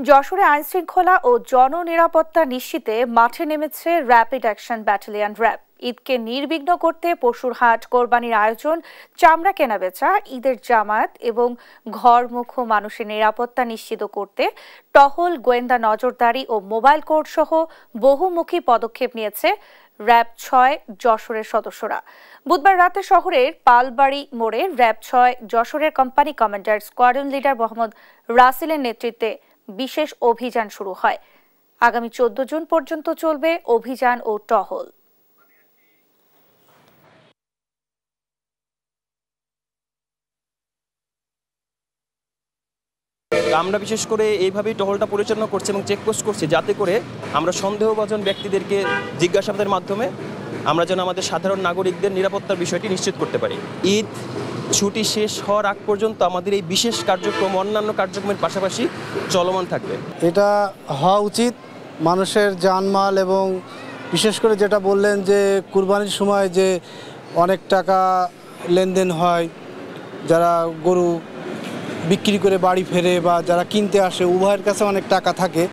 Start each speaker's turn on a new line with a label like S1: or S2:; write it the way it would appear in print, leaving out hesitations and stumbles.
S1: যশোরে আইনশৃঙ্খলা ও জননিরাপত্তা নিশ্চিতে মাঠে নেমেছে র্যাপিড অ্যাকশন ব্যাটালিয়ন র্যাব। ঈদকে নির্বিঘ্ন করতে পশুর হাট, কোরবানির আয়োজন, চামড়া কেনাবেচা, ঈদের জামায়াত এবং ঘরমুখো মানুষের নিরাপত্তা নিশ্চিত করতে টহল, গোয়েন্দা নজরদারি ও মোবাইল কোর্ট সহ বহুমুখী পদক্ষেপ নিয়েছে র্যাব ৬ যশোরের সদস্যরা। বুধবার রাতে শহরের পালবাড়ি মোড়ে র্যাব ৬ যশোরের company commander squadron leader Mohammad রাসেলের নেতৃত্বে বিশেষ অভিযান শুরু হয়। আগামী 14 জুন পর্যন্ত চলবে অভিযান ও টহল।
S2: আমরা বিশেষ করে এইভাবেই টহলটা পরিচালনা করছি এবং চেকপোস্ট করছি, যাতে করে আমরা সন্দেহভাজন ব্যক্তিদেরকে জিজ্ঞাসাবাদের মাধ্যমে আমরা যেন আমাদের সাধারণ নাগরিকদের নিরাপত্তার বিষয়টি নিশ্চিত করতে পারি। ঈদ ছুটি শেষ হওয়ার আগ পর্যন্ত আমাদের এই বিশেষ কার্যক্রম অন্যান্য কার্যক্রমের পাশাপাশি চলমান থাকবে।
S3: এটা হওয়া উচিত। মানুষের জানমাল এবং বিশেষ করে যেটা বললেন যে কুরবানির সময় যে অনেক টাকা লেনদেন হয়, যারা গরু বিক্রি করে বাড়ি ফেরে বা যারা কিনতে আসে, উভয়ের কাছে অনেক টাকা থাকে।